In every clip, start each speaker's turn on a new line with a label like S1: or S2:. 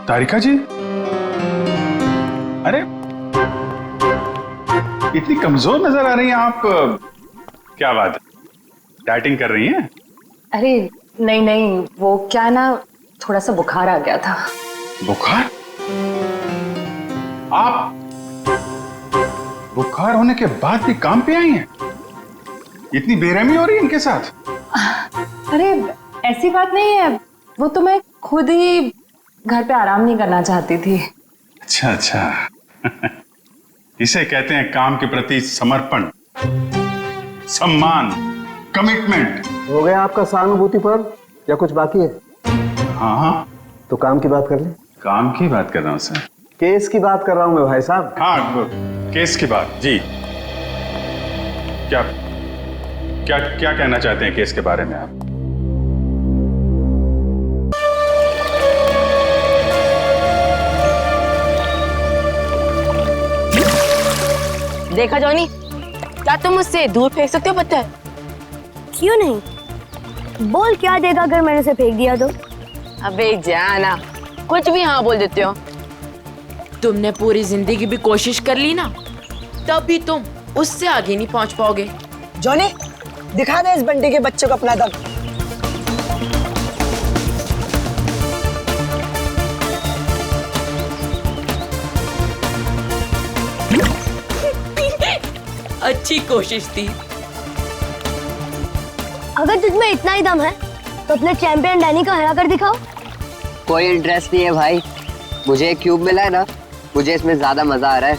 S1: तारिका जी, अरे इतनी कमजोर नजर आ रही हैं आप। क्या बात है, डाइटिंग कर रही हैं?
S2: अरे नहीं नहीं, वो क्या ना, थोड़ा सा बुखार आ गया था।
S1: बुखार? आप बुखार होने के बाद भी काम पे आई हैं? इतनी बेरहमी हो रही है इनके साथ?
S2: अरे ऐसी बात नहीं है, वो तो मैं खुद ही घर पे आराम नहीं करना चाहती थी।
S1: अच्छा अच्छा। इसे कहते हैं काम के प्रति समर्पण, सम्मान, कमिटमेंट।
S3: हो गया आपका सहानुभूति पर्व या कुछ बाकी है?
S1: हाँ हाँ,
S3: तो काम की बात कर ले।
S1: काम की बात कर रहा हूँ सर।
S3: केस की बात कर रहा हूं मैं भाई साहब।
S1: हाँ, केस की बात जी। क्या क्या क्या कहना चाहते हैं केस के बारे में आप?
S4: देखा जॉनी, क्या तुम मुझसे दूर फेंक सकते हो पत्थर?
S5: क्यों नहीं? बोल क्या देगा अगर मैंने उसे फेंक दिया तो?
S4: अबे जाना, कुछ भी हाँ बोल देते हो।
S6: तुमने पूरी जिंदगी भी कोशिश कर ली ना, तब भी तुम उससे आगे नहीं पहुंच पाओगे।
S7: जॉनी, दिखा दे इस बंटी के बच्चे को अपना दम।
S6: अच्छी कोशिश थी।
S5: अगर तुझमें इतना ही दम है तो अपने चैंपियन डैनी को हरा कर दिखाओ।
S8: कोई इंटरेस्ट नहीं है भाई, मुझे एक क्यूब मिला है ना, मुझे इसमें ज्यादा मजा आ रहा है।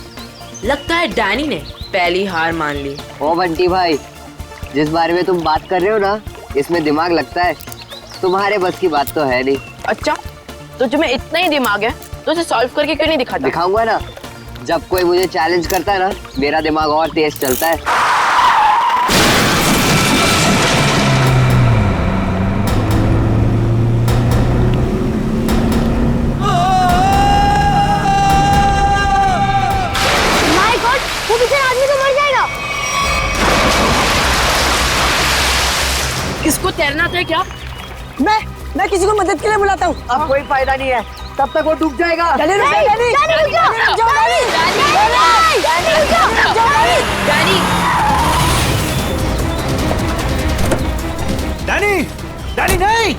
S6: लगता है डैनी ने पहली हार मान ली।
S8: ओ बंटी भाई, जिस बारे में तुम बात कर रहे हो ना, इसमें दिमाग लगता है। तुम्हारे बस की बात तो है नहीं।
S4: अच्छा, तो तुम्हें इतना ही दिमाग है तो उसे सॉल्व करके क्यों नहीं दिखाता?
S8: दिखाऊंगा ना, जब कोई मुझे चैलेंज करता है ना, मेरा दिमाग और तेज चलता है।
S5: माय गॉड, वो बेचारा आदमी तो मर जाएगा।
S4: किसको तैरना आता है क्या?
S7: मैं किसी को मदद के लिए बुलाता हूँ।
S8: अब कोई फायदा नहीं है, तब तक वो डूब जाएगा।
S7: डैनी रुक जा, डैनी रुक जा, डैनी रुक जा,
S9: डैनी, डैनी नहीं।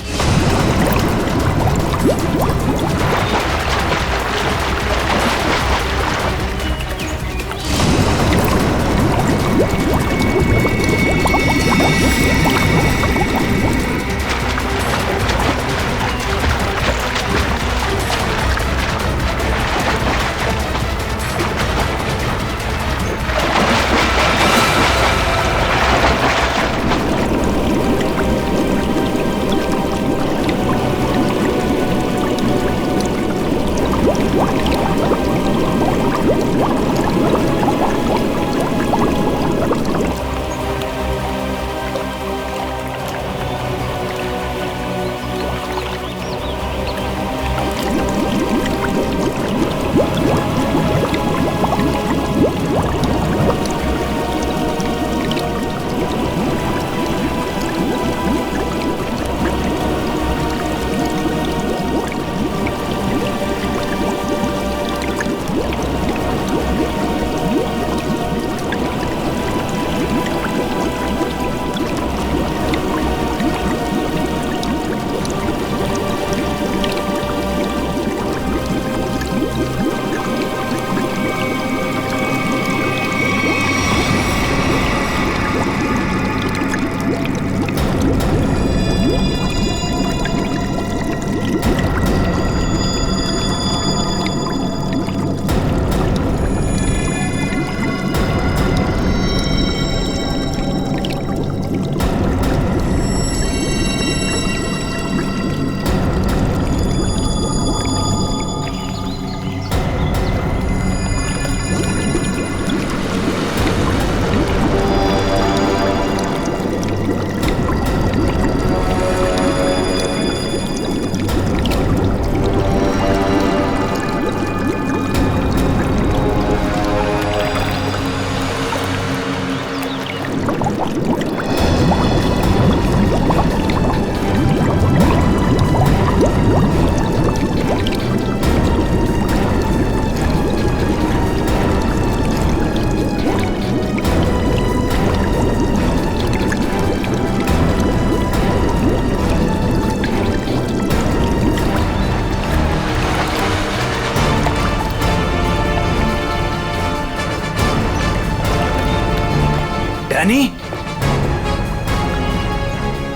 S9: डैनी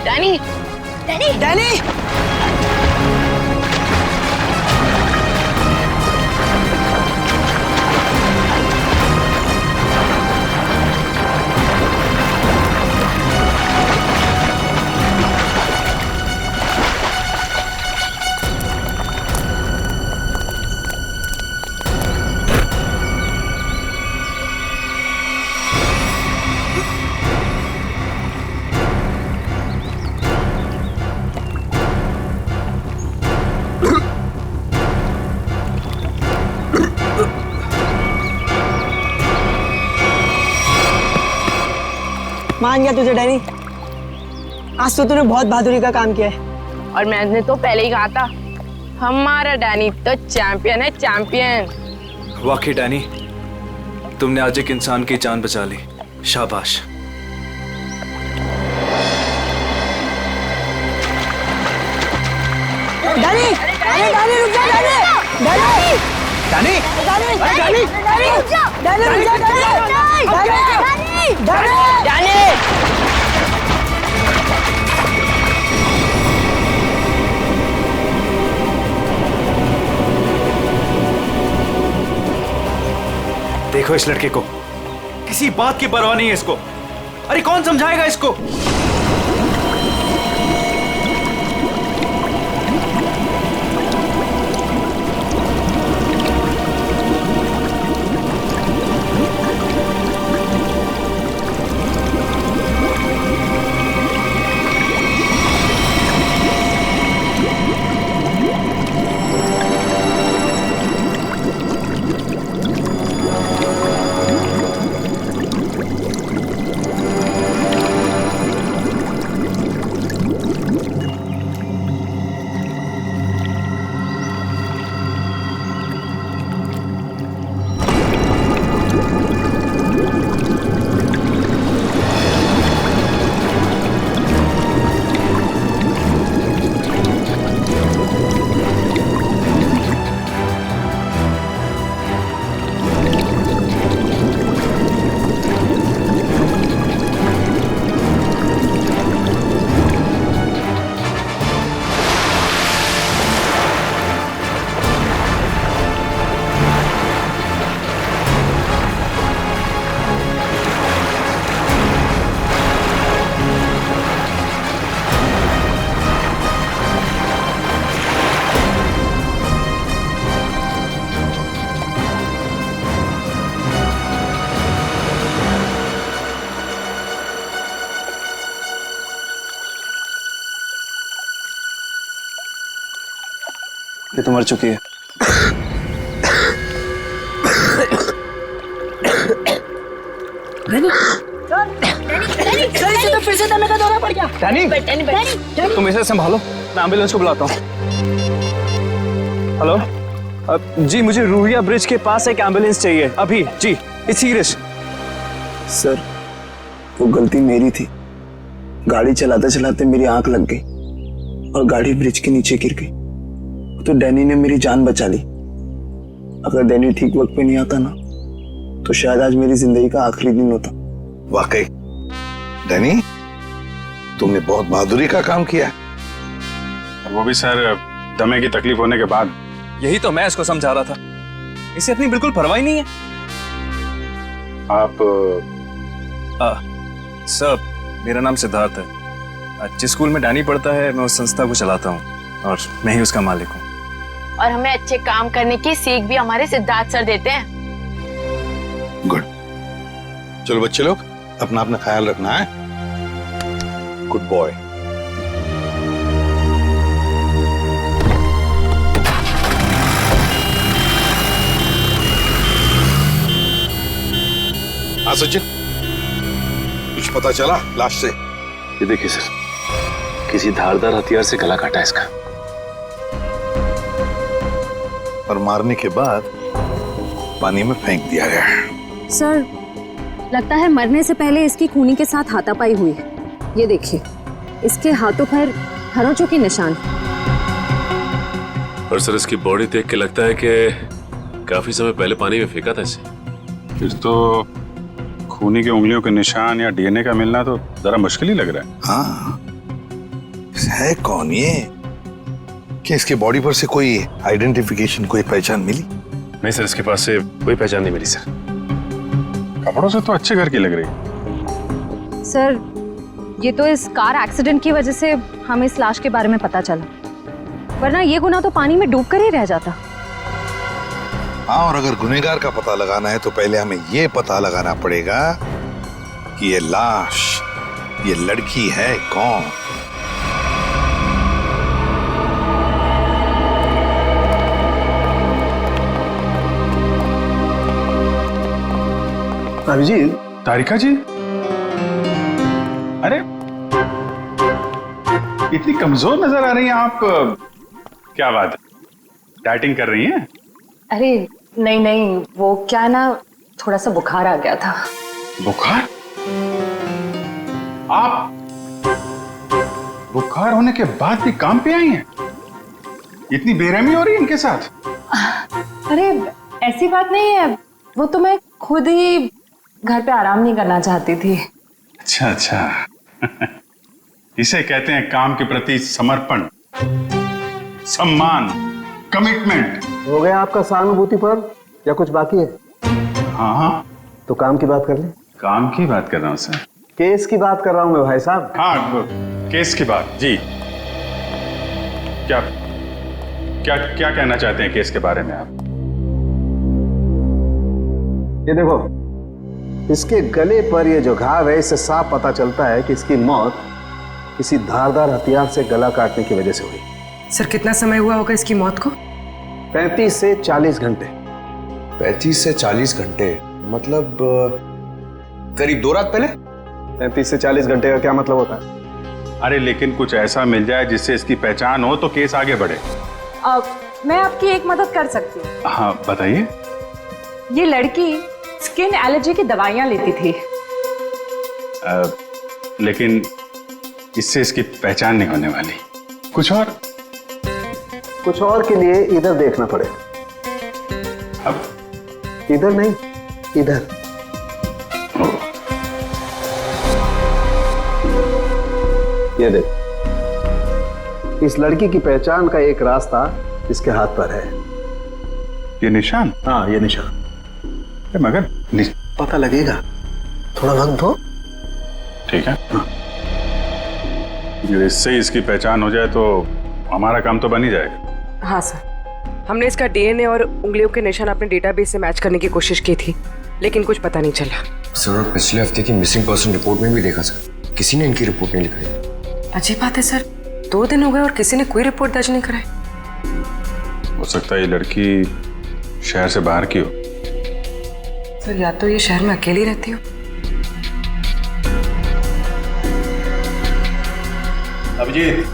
S4: डैनी
S7: डैनी डैनी मान गया तुझे डैनी, आज तो तूने बहुत बहादुरी का काम किया है।
S4: और मैंने तो पहले ही कहा था, हमारा डैनी तो चैंपियन है, चैंपियन।
S9: वाकई डैनी, तुमने आज एक इंसान की जान बचा ली, शाबाश।
S7: डैनी डैनी डैनी रुक जा Danny Danny
S9: Danny
S7: Danny Danny रुक जा डैनी डैनी
S4: डैनी
S9: देखो इस लड़के को, किसी बात की परवाह नहीं है इसको। अरे कौन समझाएगा इसको? ये तो मर चुकी है।
S7: तो फिर से दमे का दौरा पड़ गया।
S3: डैनी तुम इसे संभालो, मैं एम्बुलेंस को बुलाता हूँ। हेलो जी, मुझे रूहिया ब्रिज के पास एक एम्बुलेंस चाहिए अभी जी। It's serious
S10: sir. वो गलती मेरी थी, गाड़ी चलाते चलाते मेरी आंख लग गई और गाड़ी ब्रिज के नीचे गिर गई। तो डैनी ने मेरी जान बचा ली। अगर डैनी ठीक वक्त पे नहीं आता ना, तो शायद आज मेरी जिंदगी का आखिरी दिन होता।
S11: वाकई डैनी, तुमने बहुत बहादुरी का काम किया है।
S1: वो भी सर दमे की तकलीफ होने के बाद।
S3: यही तो मैं इसको समझा रहा था, इसे अपनी बिल्कुल परवाह ही नहीं है।
S1: आप
S3: सर, मेरा नाम सिद्धार्थ है। जिस स्कूल में डैनी पढ़ता है, मैं उस संस्था को चलाता हूँ और मैं ही उसका मालिक हूँ।
S4: और हमें अच्छे काम करने की सीख भी हमारे सिद्धार्थ सर देते हैं।
S11: गुड। चलो बच्चे लोग, अपना अपना ख्याल रखना है। Good boy. हाँ सचिन, कुछ पता चला लाश से?
S12: ये देखिए सर, किसी धारदार हथियार से गला काटा इसका।
S11: और मारने के बाद पानी में फेंक दिया गया।
S2: सर, लगता है मरने से पहले इसकी खूनी के साथ हाथापाई हुई है। ये देखिए, इसके हाथों पर खरोंचों के निशान।
S12: और सर, इसकी बॉडी देख के लगता है कि काफी समय पहले पानी में फेंका था इसे।
S1: फिर तो खूनी की उंगलियों के निशान या डीएनए का मिलना तो जरा मुश्किल ही लग रहा है।
S11: हाँ, है कौन ये? क्या इसके बॉडी पर से कोई आइडेंटिफिकेशन, कोई पहचान मिली?
S3: नहीं सर, इसके पास से कोई पहचान नहीं मिली सर।
S1: कपड़ों से तो अच्छे घर की लग रही है।
S2: सर, ये तो इस कार एक्सीडेंट की वजह से हमें इस लाश के बारे में पता चला, वरना ये गुनाह तो पानी में डूब कर ही रह जाता।
S11: हाँ, और अगर गुनहगार का पता लगाना है तो पहले हमें ये पता लगाना पड़ेगा कि ये लाश, ये लड़की है कौन।
S10: अभिजीत,
S1: तारिका जी, अरे इतनी कमजोर नजर आ रही हैं आप। क्या बात है, डाइटिंग कर रही हैं?
S13: अरे नहीं नहीं, वो क्या ना, थोड़ा सा बुखार आ गया था।
S1: बुखार? आप बुखार होने के बाद भी काम पे आई हैं? इतनी बेरहमी हो रही है इनके साथ?
S13: अरे ऐसी बात नहीं है, वो तो मैं खुद ही घर पे आराम नहीं करना चाहती थी।
S1: अच्छा अच्छा। इसे कहते हैं काम के प्रति समर्पण, सम्मान, कमिटमेंट।
S10: हो गया आपका सहानुभूति पर या कुछ बाकी है?
S1: हाँ हाँ,
S10: तो काम की बात कर ले।
S1: काम की बात कर रहा हूँ सर।
S10: केस की बात कर रहा हूँ मैं भाई साहब।
S1: हाँ, केस की बात जी। क्या क्या क्या कहना चाहते हैं केस के बारे में आप?
S10: ये देखो, इसके गले पर ये जो घाव है, इससे साफ पता चलता है कि इसकी मौत किसी धारदार हथियार से गला काटने की वजह से हुई।
S7: सर, कितना समय हुआ होगा इसकी मौत को?
S10: 35 से 40 घंटे।
S3: 35 से 40 घंटे मतलब करीब 2 रात पहले।
S10: 35 से 40 घंटे का क्या मतलब होता है?
S1: अरे लेकिन कुछ ऐसा मिल जाए जिससे इसकी पहचान हो तो केस आगे बढ़े।
S13: मैं आपकी एक मदद कर सकती हूँ।
S1: हाँ बताइए।
S13: ये लड़की स्किन एलर्जी की दवाइयाँ लेती थी।
S1: लेकिन इससे इसकी पहचान नहीं होने वाली। कुछ और
S10: के लिए इधर देखना पड़ेगा।
S1: अब
S10: इधर नहीं, इधर। ये देख, इस लड़की की पहचान का एक रास्ता इसके हाथ पर है।
S1: ये निशान?
S10: हाँ, ये निशान।
S1: मगर
S10: पता लगेगा, थोड़ा वक्त दो।
S1: ठीक है। इससे इसकी पहचान हो जाए तो हमारा काम तो बन ही जाएगा।
S7: हाँ सर, हमने इसका डीएनए और उंगलियों के निशान अपने डेटाबेस से मैच करने की कोशिश की थी, लेकिन कुछ पता नहीं चला।
S3: सर, और पिछले हफ्ते की मिसिंग पर्सन रिपोर्ट में भी देखा सर, किसी ने इनकी रिपोर्ट नहीं लिखाई।
S7: अजीब बात है सर, 2 दिन हो गए और किसी ने कोई रिपोर्ट दर्ज नहीं कराई।
S1: हो सकता है ये लड़की शहर से बाहर की हो।
S7: सर, या तो ये शहर में अकेली रहती हो।
S10: अभिजीत,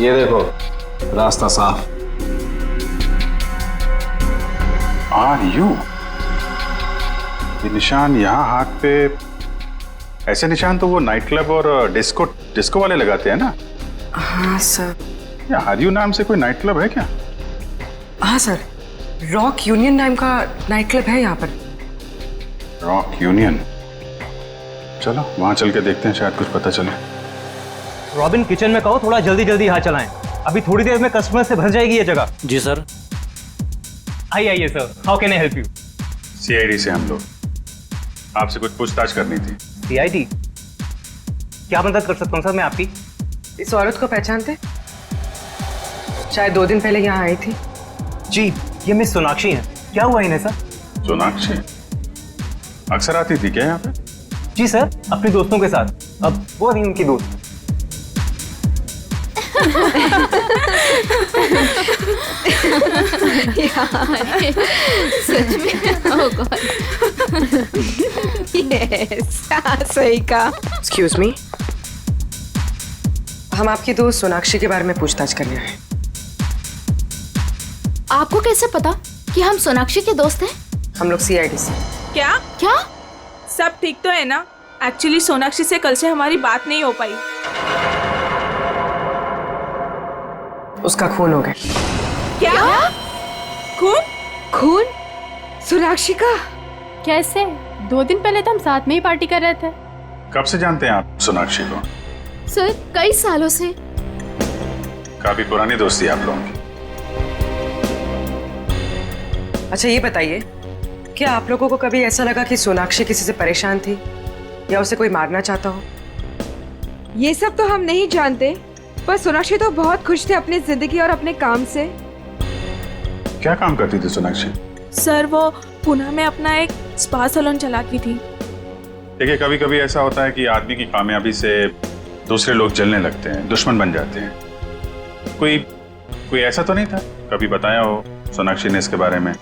S10: ये देखो, रास्ता साफ।
S1: Are you? ये निशान यहाँ हाथ पे, ऐसे निशान तो वो नाइट क्लब और डिस्को वाले लगाते हैं ना?
S7: हाँ सर।
S1: या आर यू नाम से कोई नाइट क्लब है क्या?
S7: हाँ सर, रॉक यूनियन नाम का नाइट क्लब है यहाँ पर।
S1: Rock union? चलो वहां चल के देखते हैं, शायद कुछ पता चले।
S14: रॉबिन, किचन में कहो थोड़ा जल्दी जल्दी हाथ चलाएं, अभी थोड़ी देर में कस्टमर से भर जाएगी ये जगह।
S12: जी सर।
S14: आइए sir, how can I help you?
S1: CID से हम लोग, आपसे कुछ पूछताछ करनी थी।
S14: सीआईडी? क्या मदद कर सकता हूँ सर मैं आपकी?
S7: इस औरत को पहचानते? शायद 2 दिन पहले यहाँ आई थी।
S14: जी, ये मिस सोनाक्षी हैं। क्या हुआ इन्हें सर?
S1: सोनाक्षी अक्सर आती थी क्या यहाँ पे?
S14: जी सर, अपने दोस्तों के साथ। अब वो नहीं उनकी दोस्त।
S2: सच में? ओह गॉड। यस, सही कहा।
S7: एक्सक्यूज मी, हम आपकी दोस्त सोनाक्षी के बारे में पूछताछ करने आए।
S4: आपको कैसे पता कि हम सोनाक्षी के दोस्त हैं?
S7: हम लोग सीआईडी से।
S15: क्या? सब ठीक तो है ना? एक्चुअली सोनाक्षी से कल से हमारी बात नहीं हो पाई।
S7: उसका खून हो गया।
S15: क्या? खून?
S2: खून? सोनाक्षी का? कैसे?
S16: 2 दिन पहले तो हम साथ में ही पार्टी कर रहे थे।
S1: कब से जानते हैं आप सोनाक्षी को?
S2: सर कई सालों से।
S1: काफी पुरानी दोस्ती है आप लोगों की।
S7: अच्छा ये बताइए, क्या आप लोगों को कभी ऐसा लगा कि सोनाक्षी किसी से परेशान थी या उसे कोई मारना चाहता हो?
S15: ये सब तो हम नहीं जानते, पर सोनाक्षी तो बहुत खुश थे अपनी जिंदगी और अपने काम से।
S1: क्या काम करती थी सोनाक्षी?
S15: सर वो पुणे में अपना एक स्पा सैलून चलाती थी।
S1: देखिए, कभी कभी ऐसा होता है कि आदमी की कामयाबी से दूसरे लोग जलने लगते हैं, दुश्मन बन जाते हैं। कोई ऐसा तो नहीं था कभी बताया हो सोनाक्षी ने इसके बारे में?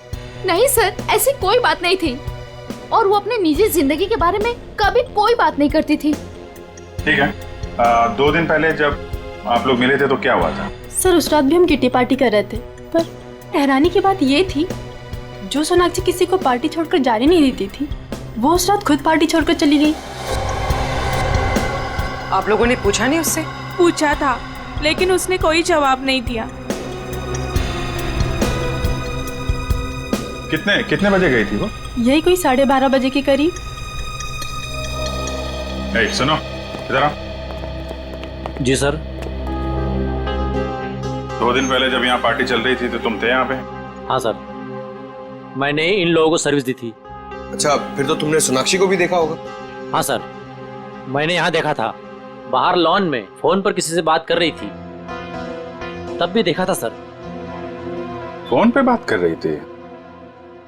S2: नहीं सर, ऐसी कोई बात नहीं थी, और वो अपने निजी जिंदगी के बारे में कभी कोई बात नहीं करती थी।
S1: ठीक है, 2 दिन पहले जब आप लोग मिले थे तो क्या हुआ था?
S16: सर उस रात भी हम किटी पार्टी कर रहे थे, पर हैरानी की बात ये थी, जो सोनाक्षी किसी को पार्टी छोड़कर जाने नहीं देती थी, वो उस रात खुद पार्टी छोड़कर चली गई।
S7: आप लोगों ने पूछा नहीं उससे?
S15: पूछा था, लेकिन उसने कोई जवाब नहीं दिया।
S1: कितने बजे गई थी वो?
S16: यही कोई 12:30 बजे के करीब।
S1: सुनो इधर आओ।
S14: जी सर।
S1: 2 दिन पहले जब यहाँ पार्टी चल रही थी तो तुम थे यहाँ पे?
S14: हाँ सर, मैंने इन लोगों को सर्विस दी थी।
S17: अच्छा, फिर तो तुमने सोनाक्षी को भी देखा होगा?
S14: हाँ सर, मैंने यहाँ देखा था, बाहर लॉन में फोन पर किसी से बात कर रही थी, तब भी देखा था सर।
S1: फोन पे बात कर रही थी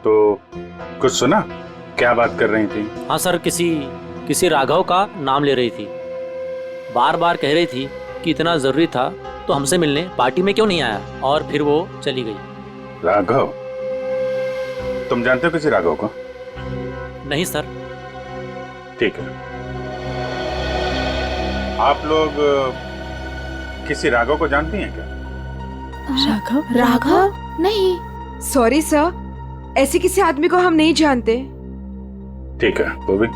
S1: तो कुछ सुना? क्या बात कर रही थी?
S14: हाँ सर, किसी राघव का नाम ले रही थी, बार बार कह रही थी कि इतना जरूरी था तो हमसे मिलने पार्टी में क्यों नहीं आया, और फिर वो चली गई।
S1: राघव? तुम जानते हो किसी राघव को?
S14: नहीं सर।
S1: ठीक है, आप लोग किसी राघव को जानती हैं क्या?
S15: राघव?
S2: नहीं।
S15: सॉरी सर, ऐसे किसी आदमी को हम नहीं जानते।
S1: ठीक है, तो भी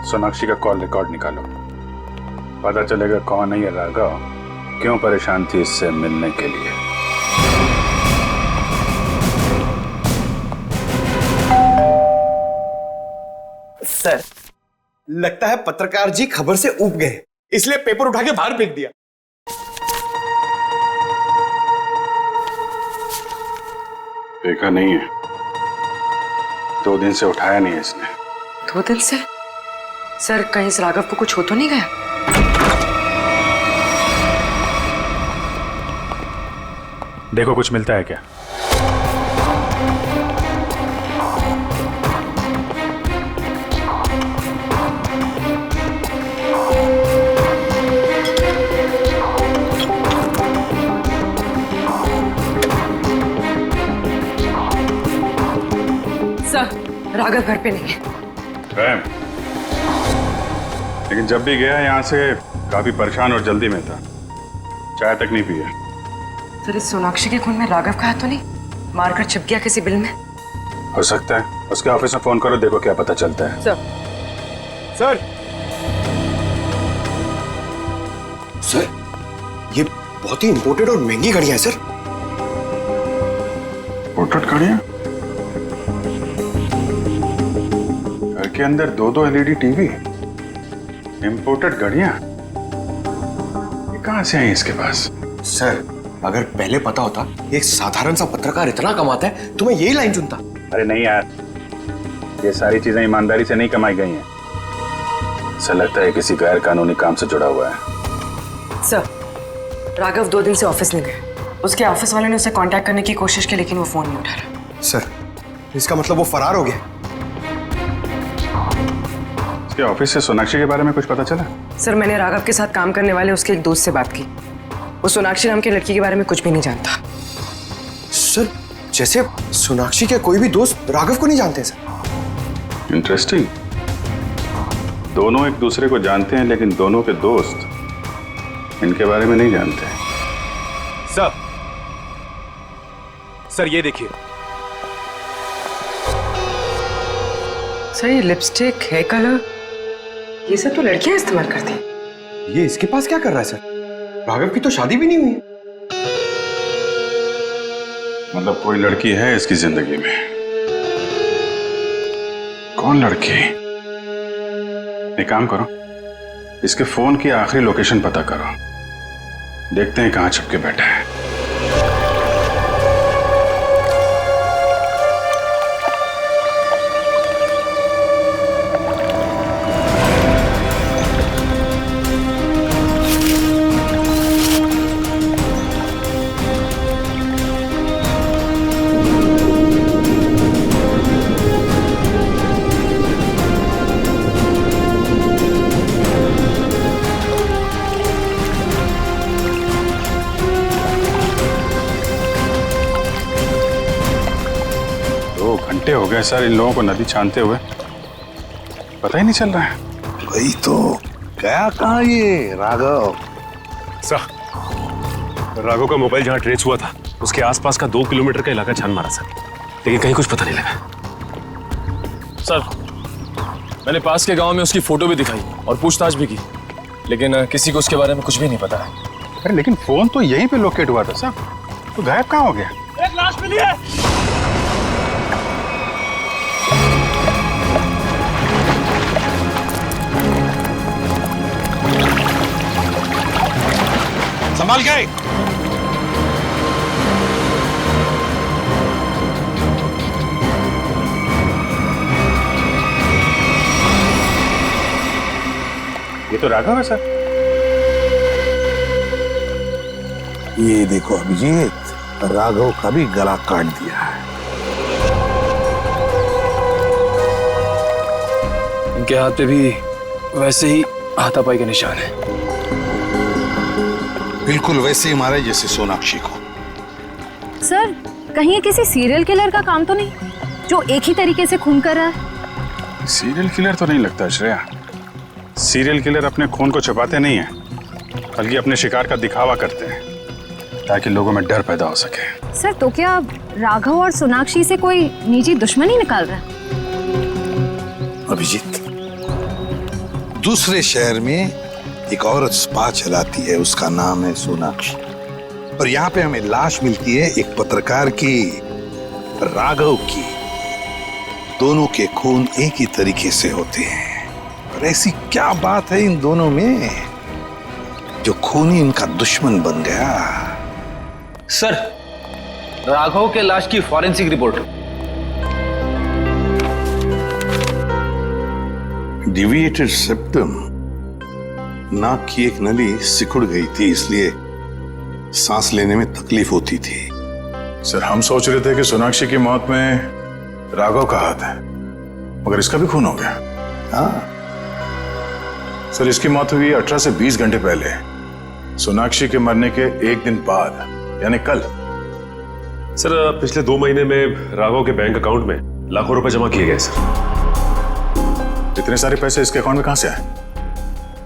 S1: सोनाक्षी का कॉल रिकॉर्ड निकालो, पता चलेगा कौन है ये राघव, क्यों परेशान थी इससे मिलने के लिए।
S17: सर, लगता है पत्रकार जी खबर से ऊब गए, इसलिए पेपर उठा के बाहर फेंक दिया।
S1: देखा नहीं है, 2 दिन से उठाया नहीं है इसने।
S7: 2 दिन से? सर कहीं इस राघव को कुछ हो तो नहीं गया?
S1: देखो कुछ मिलता है क्या?
S7: राघव घर पे नहीं है।
S1: लेकिन जब भी गया यहाँ से काफी परेशान और जल्दी में था, चाय तक नहीं पिया।
S7: सर इस सोनाक्षी के खून में राघव का हाथ तो नहीं? मारकर छिप गया किसी बिल में?
S1: हो सकता है, उसके ऑफिस में फोन करो, देखो क्या पता चलता है।
S17: सर सर, ये बहुत ही इंपोर्टेड और महंगी घड़ियां हैं सर।
S1: इंपोर्टेड घड़ियां? घर के अंदर 2-2 LED टीवी, इंपोर्टेड घड़ियां, ये कहां से आई इसके पास?
S17: सर अगर पहले पता होता एक साधारण सा पत्रकार इतना कमाता है तो मैं यही लाइन चुनता।
S1: अरे नहीं यार, ये सारी चीजें ईमानदारी से नहीं कमाई गई हैं। ऐसा लगता है किसी गैर कानूनी काम से जुड़ा हुआ है।
S7: सर राघव 2 दिन से ऑफिस नहीं गए, उसके ऑफिस वाले ने उसे कांटेक्ट करने की कोशिश की लेकिन वो फोन नहीं उठा रहा।
S17: सर इसका मतलब वो फरार हो गया?
S1: उसके ऑफिस से सोनाक्षी के बारे में कुछ पता चला?
S7: सर मैंने राघव के साथ काम करने वाले उसके एक दोस्त से बात की, वो सोनाक्षी नाम की लड़की के बारे में कुछ भी नहीं जानता।
S17: सर जैसे सोनाक्षी के कोई भी दोस्त राघव को नहीं जानते सर।
S1: इंटरेस्टिंग, दोनों एक दूसरे को जानते हैं लेकिन दोनों के दोस्त इनके बारे में नहीं जानते।
S9: सर ये देखिए।
S7: सर ये लिपस्टिक, हेयर कलर, ये सब तो लड़कियां इस्तेमाल करती।
S17: ये इसके पास क्या कर रहा है सर? राघव की तो शादी भी नहीं हुई है।
S1: मतलब कोई लड़की है इसकी जिंदगी में। कौन लड़की? एक काम करो, इसके फोन की आखिरी लोकेशन पता करो, देखते हैं कहां छुप के बैठा है। घंटे हो गए सर इन लोगों को नदी छानते हुए, पता ही नहीं चल रहा है।
S11: वही तो, गया कहाँ ये राघव?
S12: सर, राघव का मोबाइल जहाँ ट्रेस हुआ था उसके आसपास का 2 किलोमीटर का इलाका छान मारा सर, लेकिन कहीं कुछ पता नहीं लगा।
S3: सर, मैंने पास के गांव में उसकी फोटो भी दिखाई और पूछताछ भी की, लेकिन किसी को उसके बारे में कुछ भी नहीं पता है।
S1: अरे लेकिन फोन तो यहीं पे लोकेट हुआ था सर, तो गायब कहाँ हो गया?
S17: एक लाश मिली है।
S11: संभाल गए।
S1: ये तो राघव है सर।
S11: ये देखो अभिजीत, राघव का भी गला काट दिया है।
S3: इनके हाथ पे भी वैसे ही हाथापाई के निशान है,
S11: बिल्कुल वैसे ही मारे जैसे सोनाक्षी को।
S2: सर, कहीं ये किसी सीरियल किलर का काम तो नहीं, जो एक ही तरीके से खून कर रहा है?
S1: सीरियल किलर तो नहीं लगता श्रेया। सीरियल किलर अपने खून को छुपाते नहीं हैं, बल्कि अपने शिकार का दिखावा करते हैं ताकि लोगों में डर पैदा हो सके।
S2: सर, तो क्या राघव और सोनाक्षी से कोई निजी दुश्मनी निकाल रहा है?
S11: अभिजीत, दूसरे शहर में एक औरत स्पा चलाती है, उसका नाम है सोनाक्षी, और यहाँ पे हमें लाश मिलती है एक पत्रकार की, राघव की। दोनों के खून एक ही तरीके से होते हैं, और ऐसी क्या बात है इन दोनों में जो खूनी इनका दुश्मन बन गया?
S18: सर, राघव के लाश की फॉरेंसिक रिपोर्ट।
S11: डिविएटेड सेप्टम, नाक की एक नली सिकुड़ गई थी, इसलिए सांस लेने में तकलीफ होती थी।
S1: सर, हम सोच रहे थे कि सोनाक्षी की मौत में राघव का हाथ है, मगर इसका भी खून हो गया।
S11: हाँ
S1: सर, इसकी मौत हुई 18 से 20 घंटे पहले, सोनाक्षी के मरने के एक दिन बाद, यानी कल।
S12: सर, पिछले 2 महीने में राघव के बैंक अकाउंट में लाखों रुपए जमा किए गए सर।
S1: इतने सारे पैसे इसके अकाउंट में कहां से आए?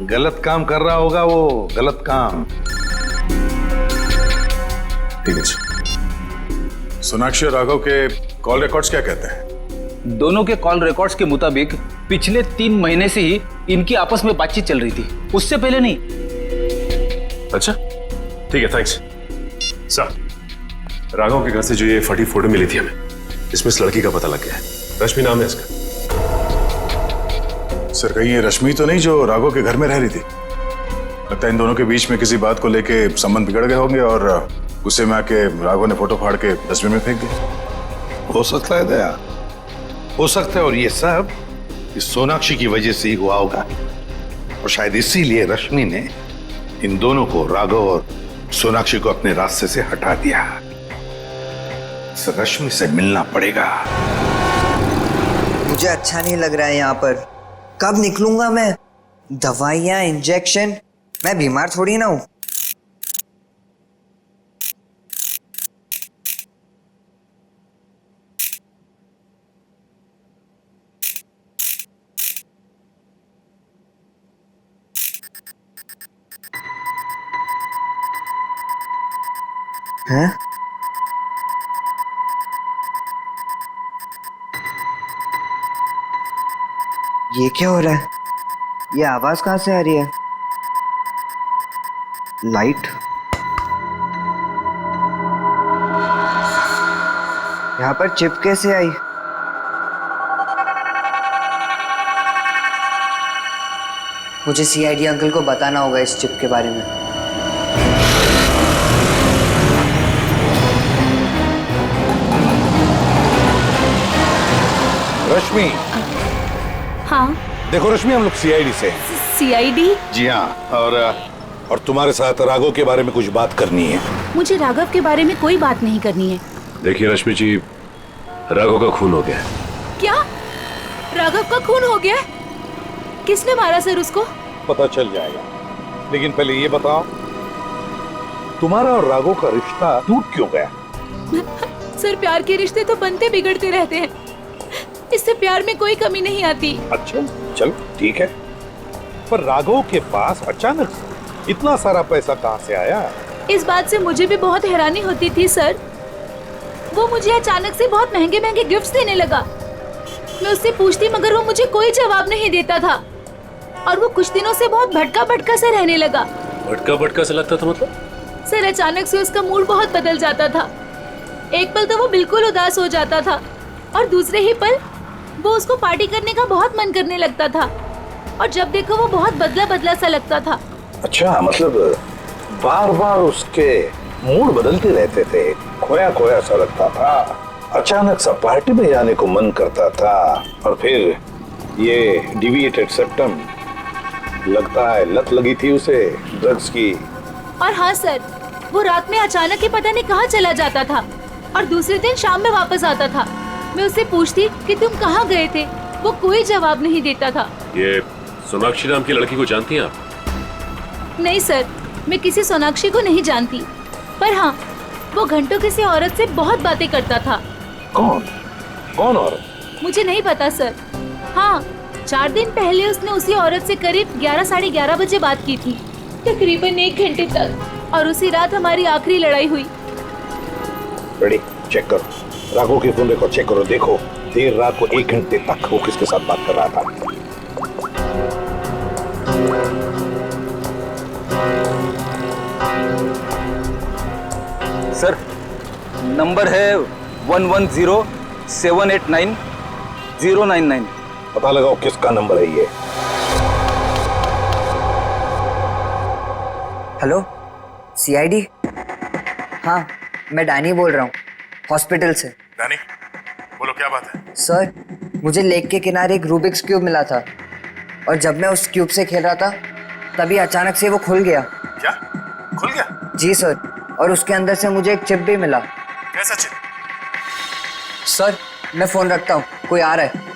S11: गलत काम कर रहा होगा वो, गलत काम।
S1: ठीक है जी। सोनाक्षी और राघव के कॉल रिकॉर्ड्स क्या कहते हैं?
S18: दोनों के कॉल रिकॉर्ड्स के मुताबिक पिछले 3 महीने से ही इनकी आपस में बातचीत चल रही थी, उससे पहले नहीं।
S12: अच्छा, ठीक है, थैंक्स। सर, राघव के घर से जो ये फटी फोटो मिली थी हमें, इसमें इस लड़की का पता लग गया है। रश्मि नाम है इसका।
S1: सर, कहीं ये रश्मि तो नहीं जो राघव के घर में रह रही थी? लगता है इन दोनों के बीच में किसी बात को लेके संबंध बिगड़ गए होंगे और गुस्से में आके राघव ने फोटो फाड़ के डस्टबिन में फेंक दिया।
S11: हो सकता है दया, हो सकता है, और ये सब इस सोनाक्षी की वजह से ही हुआ होगा, और शायद इसीलिए रश्मि ने इन दोनों को, राघव और सोनाक्षी को, अपने रास्ते से हटा दिया। इस रश्मि से मिलना पड़ेगा।
S8: मुझे अच्छा नहीं लग रहा है यहाँ पर। कब निकलूंगा मैं? दवाइयाँ, इंजेक्शन, मैं बीमार थोड़ी ना हूँ। हैं? ये क्या हो रहा है? ये आवाज कहाँ से आ रही है? लाइट? यहाँ पर चिप कैसे आई? मुझे सीआईडी अंकल को बताना होगा इस चिप के बारे में।
S11: रश्मि,
S16: हाँ।
S11: देखो रश्मि, हम लोग सीआईडी से।
S16: सीआईडी?
S11: जी हाँ, और तुम्हारे साथ राघव के बारे में कुछ बात करनी है।
S16: मुझे राघव के बारे में कोई बात नहीं करनी है।
S12: देखिए रश्मि जी, राघव का खून हो गया है।
S16: क्या? राघव का खून हो गया? किसने मारा सर उसको?
S11: पता चल जाएगा, लेकिन पहले ये बताओ, तुम्हारा और राघव का रिश्ता टूट क्यों गया?
S16: सर, प्यार के रिश्ते तो बनते बिगड़ते रहते हैं, इससे प्यार में कोई कमी नहीं आती।
S11: अच्छा, चलो ठीक है, पर राघव के पास अचानक से इतना सारा पैसा कहाँ से आया?
S16: इस बात से मुझे भी बहुत हैरानी होती थी सर। वो मुझे अचानक से बहुत महंगे महंगे गिफ्ट्स देने लगा। मैं उससे पूछती मगर वो मुझे कोई जवाब नहीं देता था, और वो कुछ दिनों से बहुत भटका भटका सा रहने लगा।
S12: भटका भटका सा लगता था मतलब?
S16: सर, अचानक से उसका मूड बहुत बदल जाता था। एक पल तो वो बिल्कुल उदास हो जाता था, और दूसरे ही पल वो उसको पार्टी करने का बहुत मन करने लगता था, और जब देखो वो बहुत बदला बदला सा लगता था।
S11: अच्छा, मतलब बार बार उसके मूड बदलते रहते थे, खोया खोया सा लगता था, अचानक सा पार्टी में जाने को मन करता था, और फिर ये डिविएटेड सेप्टम, लगता है लत लगी थी उसे ड्रग्स की।
S16: और हाँ सर, वो रात में अचानक ही पता नहीं कहाँ चला जाता था, और दूसरे दिन शाम में वापस आता था। मैं उससे पूछती कि तुम कहाँ गए थे, वो कोई जवाब नहीं देता था।
S12: ये सोनाक्षी नाम की लड़की को जानती हैं आप?
S16: नहीं सर, मैं किसी सोनाक्षी को नहीं जानती, पर हाँ, वो घंटों किसी औरत से बहुत बातें करता था।
S11: कौन? कौन औरत?
S16: मुझे नहीं पता सर। हाँ, 4 दिन पहले उसने उसी औरत से करीब 11 साढ़े 11 बजे बात की थी, तकरीबन 1 घंटे तक, और उसी रात हमारी आखिरी लड़ाई हुई।
S11: रेडी, चेक करो, राघव के फोन रिकॉर्ड चेक करो, देखो देर रात को 1 घंटे तक वो किसके साथ बात कर रहा था।
S18: सर, नंबर है 110789
S11: पता लगाओ किसका नंबर है ये।
S8: Hello, CID? हाँ, मैं डैनी बोल रहा हूँ, हॉस्पिटल से।
S11: डैनी, बोलो क्या बात है?
S8: सर, मुझे लेक के किनारे एक रूबिक्स क्यूब मिला था, और जब मैं उस क्यूब से खेल रहा था तभी अचानक से वो खुल गया।
S11: क्या? खुल गया?
S8: जी सर, और उसके अंदर से मुझे एक चिप भी मिला।
S11: कैसा चिप?
S8: सर, मैं फोन रखता हूँ, कोई आ रहा है।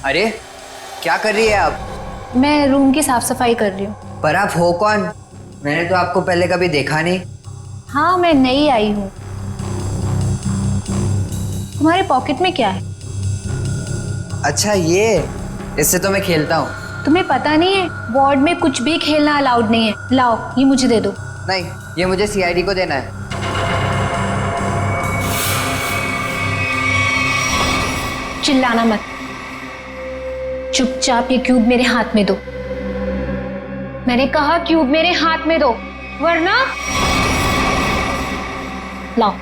S8: अरे, क्या कर रही है आप?
S16: मैं रूम की साफ सफाई कर रही हूँ।
S8: पर आप हो कौन? मैंने तो आपको पहले कभी देखा नहीं।
S16: हाँ, मैं नई आई हूँ। तुम्हारे पॉकेट में क्या है?
S8: अच्छा, ये, इससे तो मैं खेलता हूँ।
S16: तुम्हें पता नहीं है, वार्ड में कुछ भी खेलना अलाउड नहीं है। लाओ, ये मुझे दे दो।
S8: नहीं, ये मुझे सीआईडी को देना है।
S16: चिल्लाना मत, चुपचाप ये क्यूब मेरे हाथ में दो। मैंने कहा क्यूब मेरे हाथ में दो, वरना लाओ।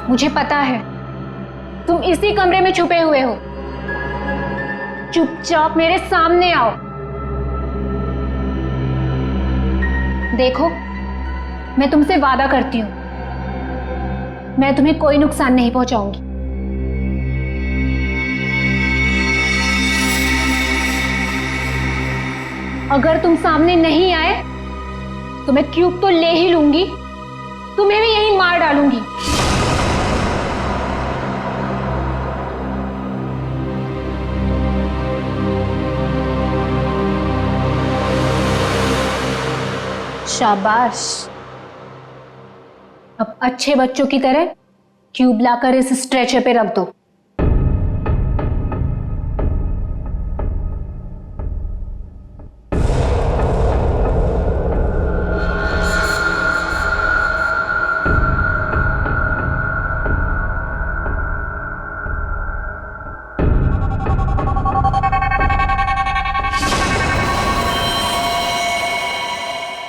S16: मुझे पता है तुम इसी कमरे में छुपे हुए हो। चुपचाप मेरे सामने आओ। देखो, मैं तुमसे वादा करती हूँ, मैं तुम्हें कोई नुकसान नहीं पहुंचाऊंगी। अगर तुम सामने नहीं आए तो मैं क्यूब तो ले ही लूंगी, तुम्हें भी यहीं मार डालूंगी। शाबाश। अब अच्छे बच्चों की तरह क्यूब लाकर इस स्ट्रेचर पे रख दो।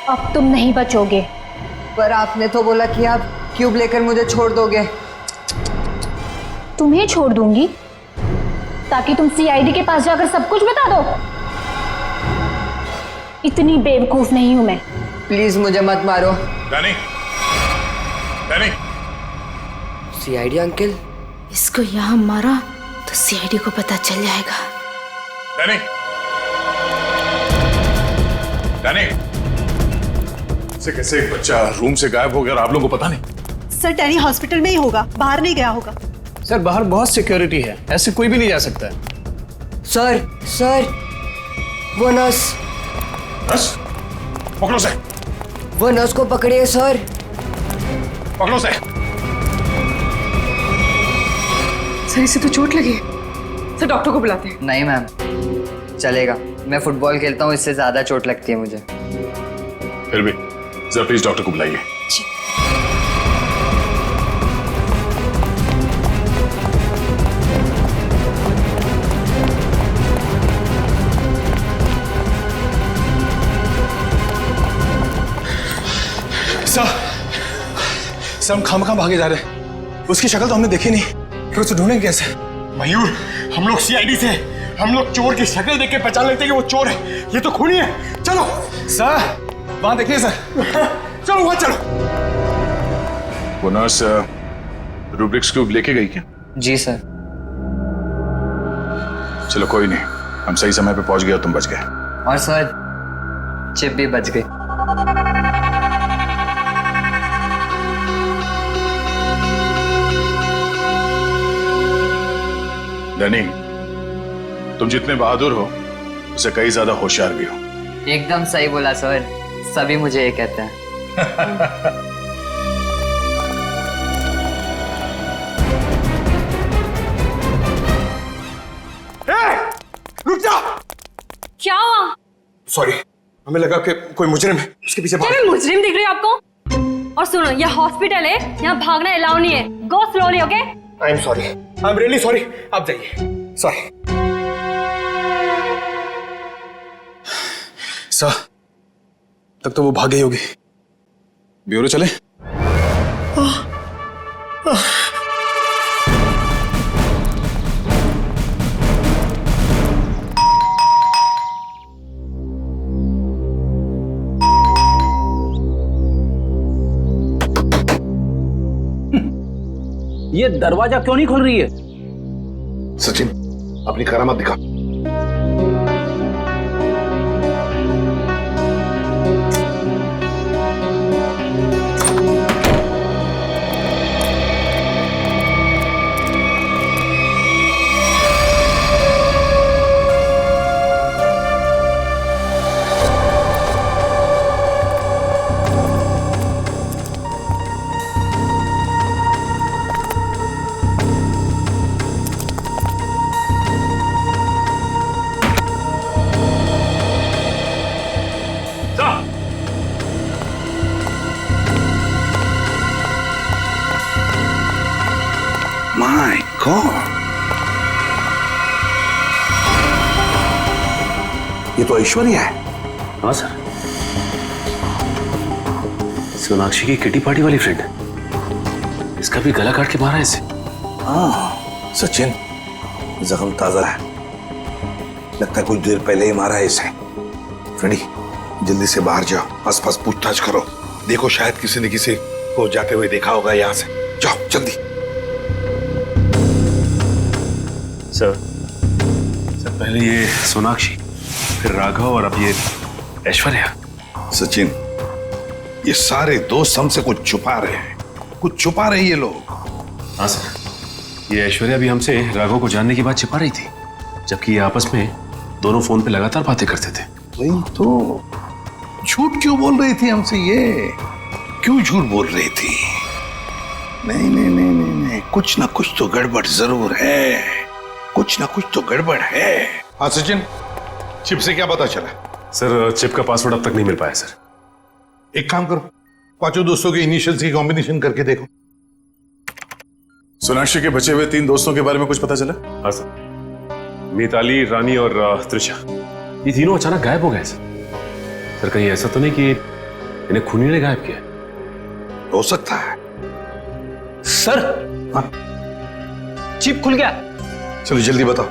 S16: अब तुम नहीं बचोगे।
S8: पर आपने तो बोला कि आप क्यूब लेकर मुझे छोड़ दोगे।
S16: तुम्हें छोड़ दूंगी ताकि तुम सीआईडी के पास जाकर सब कुछ बता दो। इतनी बेवकूफ नहीं हूं मैं।
S8: प्लीज मुझे मत मारो।
S1: Danny, Danny.
S8: CID uncle?
S16: इसको यहाँ मारा तो सीआईडी को पता चल जाएगा।
S1: Danny, Danny. से कैसे एक बच्चा रूम से गायब हो गया और आप लोगों को पता नहीं?
S19: सर डैनी हॉस्पिटल में ही होगा, बाहर नहीं गया होगा।
S3: सर बाहर बहुत सिक्योरिटी है, ऐसे कोई भी नहीं जा सकता है।
S8: सर वो नर्स।
S1: नर्स? पकड़ो से।
S8: वो नर्स को पकड़िए सर।
S1: पकड़ो से।
S7: सर इसे तो चोट लगी है, सर डॉक्टर को बुलाते हैं।
S8: नहीं मैम, चलेगा, मैं फुटबॉल खेलता हूँ, इससे ज्यादा चोट लगती है मुझे।
S1: फिर भी जरा प्लीज डॉक्टर को बुलाइए।
S17: सर हम खामखा भागे जा रहे हैं, उसकी शक्ल तो हमने देखी नहीं, फिर उसे ढूंढेंगे कैसे? मयूर, हम लोग सीआईडी से, हम लोग चोर की शक्ल देख के पहचान लेते हैं कि वो चोर है, ये तो खूनी है। चलो सर, वहां देखिए सर। चलो वहां चलो।
S1: वो नर्स रूब्रिक्स क्यूब लेके गई क्या?
S8: जी सर।
S1: चलो कोई नहीं, हम सही समय पे पहुंच गए और तुम बच गए।
S8: और सर चिप भी बच गई।
S1: डैनी, तुम जितने बहादुर हो उससे कई ज्यादा होशियार भी हो।
S8: एकदम सही बोला सर, सभी मुझे ये कहते हैं।
S17: रुक जा।
S16: क्या हुआ?
S17: सॉरी, हमें लगा कि कोई मुजरिम है, उसके पीछे भाग।
S16: क्या मैं मुजरिम दिख रही हूँ आपको? और सुनो, ये हॉस्पिटल है, यहाँ भागना अलाउ नहीं है। गो slowly, okay?
S17: I am sorry, I am really sorry. आप जाइए। सॉरी सर, तब तो वो भाग गई होगी। ब्यूरो चले?
S18: ये दरवाजा क्यों नहीं खुल रही है?
S11: सचिन, अपनी करामत दिखा। My God! ये तो ऐश्वर्या है।
S12: हाँ सर, सोनाक्षी की किटी पार्टी वाली फ्रेंड है। इसका भी गला काट के मारा है इसे।
S11: हाँ सचिन, जख्म ताजा है, लगता है कुछ देर पहले ही मारा है इसे। फ्रेडी जल्दी से बाहर जाओ, आसपास पूछताछ करो, देखो शायद किसी ने किसी को जाते हुए देखा होगा यहाँ से। जाओ जल्दी।
S12: सर पहले ये सोनाक्षी, फिर राघव और अब ये ऐश्वर्या।
S11: सचिन, ये सारे दोस्त हमसे कुछ छुपा रहे हैं, कुछ छुपा रहे ये लोग।
S12: हाँ सर, ये ऐश्वर्या भी हमसे राघव को जानने की बात छिपा रही थी, जबकि ये आपस में दोनों फोन पे लगातार बातें करते थे।
S11: वही तो, झूठ क्यों बोल रही थी हमसे ये? क्यों झूठ बोल रही थी? नहीं, कुछ ना कुछ तो गड़बड़ जरूर है, कुछ ना कुछ तो गड़बड़ है। हाँ सचिन, चिप से क्या पता चला?
S12: सर चिप का पासवर्ड अब तक नहीं मिल पाया सर।
S11: एक काम करो, पांचों दोस्तों के इनिशियल्स की कॉम्बिनेशन करके देखो।
S1: सोनाक्षी के बचे हुए 3 दोस्तों के बारे में कुछ पता चला?
S12: हाँ सर, मिताली, रानी और त्रिशा, ये तीनों अचानक गायब हो गए सर। कहीं ऐसा तो नहीं कि इन्हें खूनी ने गायब किया?
S11: हो सकता है
S18: सर।
S11: हाँ?
S18: चिप खुल गया।
S11: चलो जल्दी बताओ।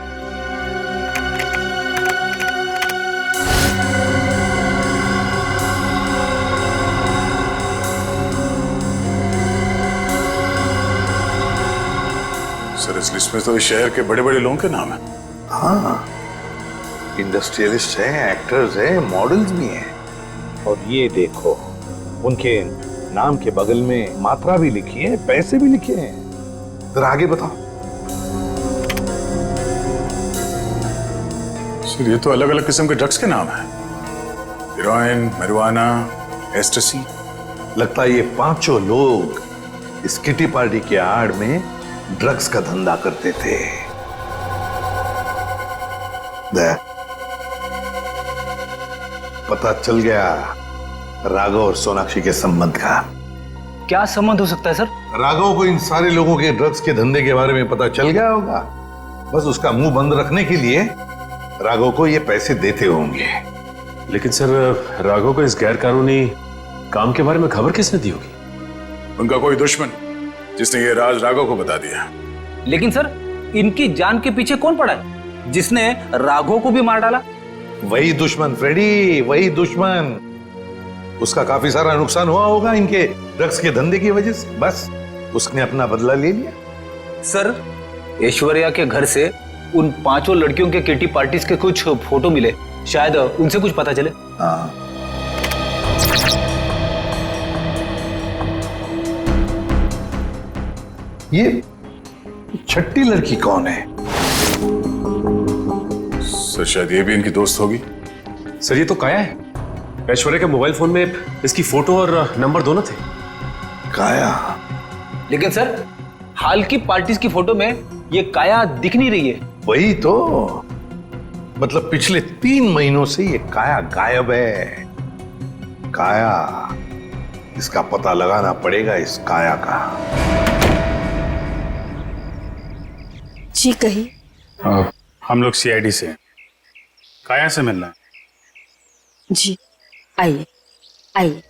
S1: सर इस लिस्ट में तो इस शहर के बड़े बड़े लोगों के नाम है।
S11: हाँ, इंडस्ट्रियलिस्ट है, एक्टर्स है, मॉडल्स भी हैं। और ये देखो, उनके नाम के बगल में मात्रा भी लिखी है, पैसे भी लिखे हैं। जरा आगे बताओ।
S1: सर ये तो अलग अलग किस्म के ड्रग्स के नाम है, हेरोइन, marijuana, एस्टेसी।
S11: लगता है ये पांचों लोग इस किटी पार्टी के आड़ में ड्रग्स का धंधा करते थे। पता चल गया राघव और सोनाक्षी के संबंध का।
S18: क्या संबंध हो सकता है सर?
S11: राघव को इन सारे लोगों के ड्रग्स के धंधे के बारे में पता चल गया होगा, बस उसका मुंह बंद रखने के लिए राघव को ये पैसे देते होंगे।
S12: लेकिन सर राघव को इस गैर कानूनी काम के बारे में खबर किसने दी होगी?
S1: उनका कोई दुश्मन जिसने ये राज राघव को बता दिया।
S18: लेकिन सर इनकी जान के पीछे कौन पड़ा है जिसने राघव को भी मार डाला?
S11: वही दुश्मन फ्रेडी, वही दुश्मन। उसका काफी सारा नुकसान हुआ होगा इनके ड्रग्स के धंधे की वजह से, बस उसने अपना बदला ले लिया।
S18: सर ऐश्वर्या के घर से उन पांचों लड़कियों के किटी पार्टीज के कुछ फोटो मिले, शायद उनसे कुछ पता चले।
S11: हाँ। ये छठी लड़की कौन है?
S1: सर शायद ये भी इनकी दोस्त होगी।
S12: सर ये तो काया है। ऐश्वर्या के मोबाइल फोन में इसकी फोटो और नंबर दोनों थे।
S11: काया?
S18: लेकिन सर हाल की पार्टीज की फोटो में ये काया दिख नहीं रही है।
S11: वही तो, मतलब पिछले 3 महीनों से ये काया गायब है। काया, इसका पता लगाना पड़ेगा, इस काया का।
S5: जी कही।
S1: हम लोग सीआईडी से, काया से मिलना है।
S5: जी आइए आइए।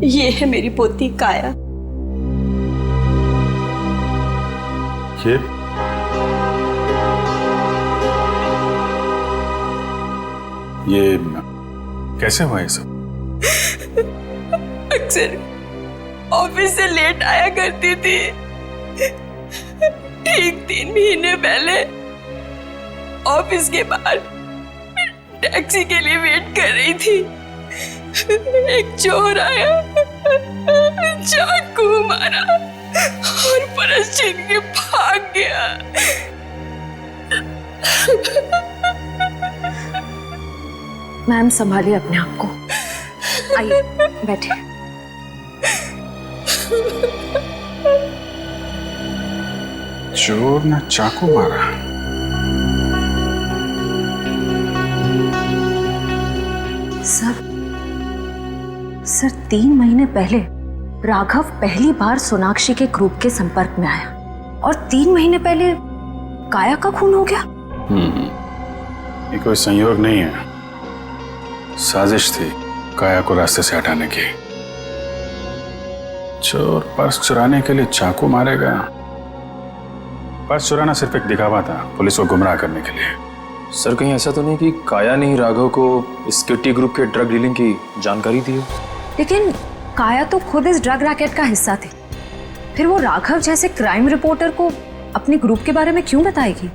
S5: ये है मेरी पोती काया।
S1: ये कैसे हुआ ये सब?
S4: अक्सर ऑफिस से लेट आया करती थी। ठीक 3 महीने पहले ऑफिस के बाहर टैक्सी के लिए वेट कर रही थी। एक चोर आया, चाकू मारा और परस छीन के भाग गया।
S2: मैम संभालिए अपने आप को। आइए बैठिए।
S1: चोर ने चाकू मारा।
S2: सर 3 महीने पहले राघव पहली बार सोनाक्षी के ग्रुप के संपर्क में आया और 3 महीने पहले काया का खून हो गया।
S1: ये कोई संयोग नहीं है, साजिश थी काया को रास्ते से हटाने की। चोर पर्स चुराने के लिए चाकू मारेगा। पर्स चुराना सिर्फ एक दिखावा था, पुलिस को गुमराह करने के लिए।
S3: सर कहीं ऐसा तो नहीं कि काया ने ही राघव को इस किट्टी ग्रुप के ड्रग डीलिंग की जानकारी दी हो?
S2: लेकिन काया तो खुद इस ड्रग रैकेट का हिस्सा थे, फिर वो राघव जैसे क्राइम रिपोर्टर को अपने ग्रुप के बारे में क्यों बताएगी?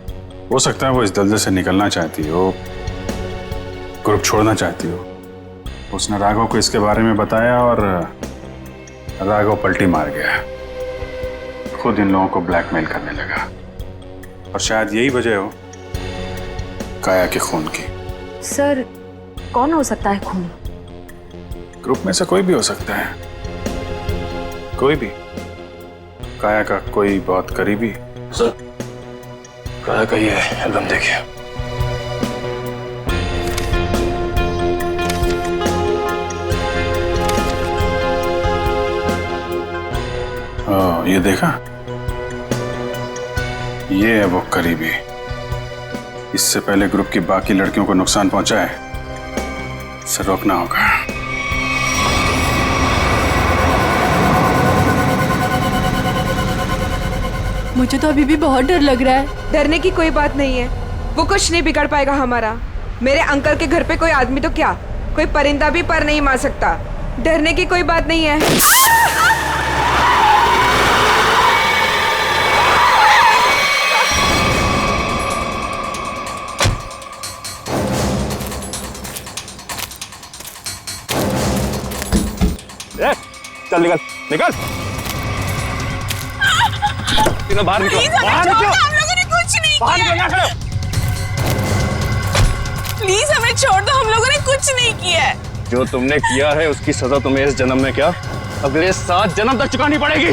S1: हो सकता है वो इस दलदल से निकलना चाहती हो, ग्रुप छोड़ना चाहती हो। उसने राघव को इसके बारे में बताया और राघव पलटी मार गया, खुद इन लोगों को ब्लैकमेल करने लगा। और शायद यही वजह हो काया के खून की।
S2: सर कौन हो सकता है खून?
S1: ग्रुप में से कोई भी हो सकता है, कोई भी। काया का कोई बहुत करीबी।
S3: सर काया का ये एल्बम देखिए।
S1: ये देखा, ये है वो करीबी। इससे पहले ग्रुप की बाकी लड़कियों को नुकसान पहुंचाए, इसे रोकना होगा।
S15: मुझे तो अभी भी बहुत डर लग रहा है। डरने की कोई बात नहीं है, वो कुछ नहीं बिगाड़ पाएगा हमारा। मेरे अंकल के घर पे कोई आदमी तो क्या, कोई परिंदा भी पर नहीं मार सकता। डरने की कोई बात नहीं है।
S3: चल निकल निकल, तीनों बाहर निकलो, बाहर निकलो।
S15: हम लोगों ने कुछ नहीं
S3: बाहर
S15: किया।
S3: निकल, ना
S15: प्लीज हमें छोड़ दो, हम लोगों ने कुछ नहीं किया है।
S3: जो तुमने किया है उसकी सजा तुम्हें इस जन्म में क्या, अगले 7 जन्म तक चुकानी पड़ेगी।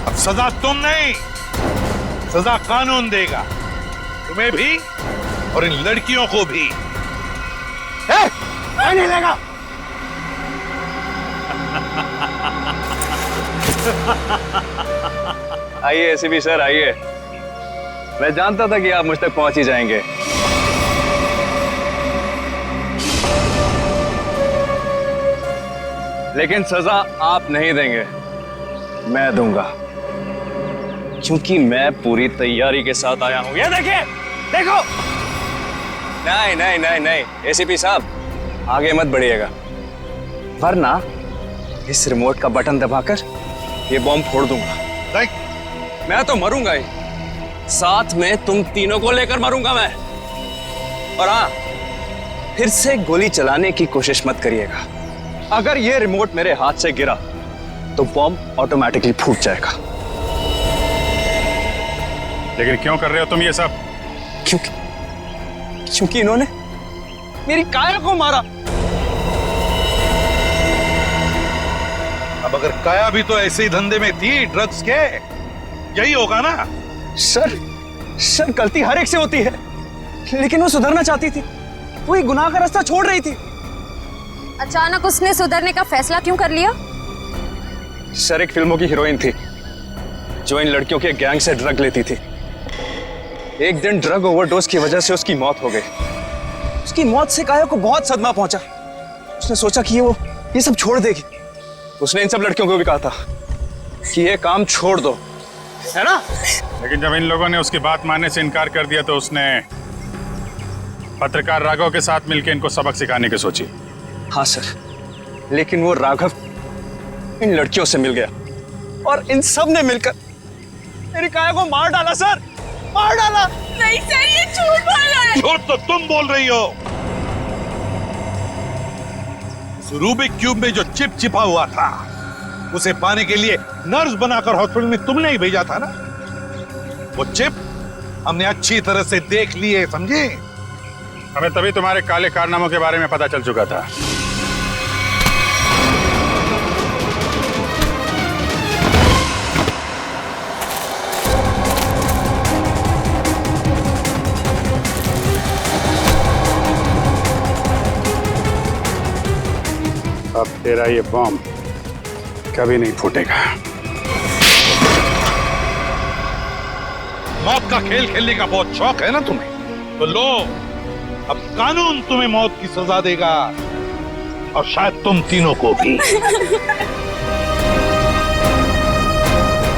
S11: अब सजा तुम नहीं, सजा कानून देगा, तुम्हें भी और इन लड़कियों को भी।
S3: नहीं लेगा। आइए एसीपी सर आइए, मैं जानता था कि आप मुझ तक पहुंच ही जाएंगे। लेकिन सजा आप नहीं देंगे, मैं दूंगा, क्योंकि मैं पूरी तैयारी के साथ आया हूं। ये देखिए, देखो। नहीं नहीं नहीं नहीं एसीपी साहब आगे मत बढ़िएगा, वरना इस रिमोट का बटन दबाकर ये बॉम्ब फोड़ दूंगा। मैं तो मरूंगा ही, साथ में तुम तीनों को लेकर मरूंगा मैं। और हाँ, फिर से गोली चलाने की कोशिश मत करिएगा। अगर ये रिमोट मेरे हाथ से गिरा तो बॉम्ब ऑटोमेटिकली फूट जाएगा।
S1: लेकिन क्यों कर रहे हो तुम ये सब?
S3: क्योंकि इन्होंने मेरी काया को मारा।
S11: अब अगर काया भी तो ऐसे ही धंधे में थी, ड्रग्स के, यही होगा ना?
S3: सर गलती हर एक से होती है, लेकिन वो सुधरना चाहती थी, वो एक गुनाह का रास्ता छोड़ रही थी।
S2: अचानक उसने सुधरने का फैसला क्यों कर लिया?
S3: सर एक फिल्मों की हीरोइन थी जो इन लड़कियों के गैंग से ड्रग लेती थी। एक दिन ड्रग ओवरडोज की वजह से उसकी मौत हो गई। उसकी मौत से काया को बहुत सदमा पहुंचा। उसने सोचा कि वो ये सब छोड़ देगी। उसने इन सब लड़कियों को भी कहा था कि ये काम छोड़ दो, है ना?
S1: लेकिन जब इन लोगों ने उसकी बात मानने से इनकार कर दिया तो उसने पत्रकार राघव के साथ मिलकर इनको सबक सिखाने की सोची।
S3: हाँ सर, लेकिन वो राघव इन लड़कियों से मिल गया और इन सब ने मिलकर मेरी काया को मार डाला। सर मार डाला।
S15: नहीं सर, ये झूठ बोल रहा है।
S11: झूठ तो तुम बोल रही हो। रूबिक क्यूब में जो चिप छिपा हुआ था, उसे पाने के लिए नर्स बनाकर हॉस्पिटल में तुमने ही भेजा था ना? वो चिप हमने अच्छी तरह से देख ली है, समझे?
S1: हमें तभी तुम्हारे काले कारनामों के बारे में पता चल चुका था। अब तेरा ये बॉम्ब कभी नहीं फूटेगा।
S11: मौत का खेल खेलने का बहुत शौक है ना तुम्हें, तो लो, अब कानून तुम्हें मौत की सजा देगा और शायद तुम तीनों को भी।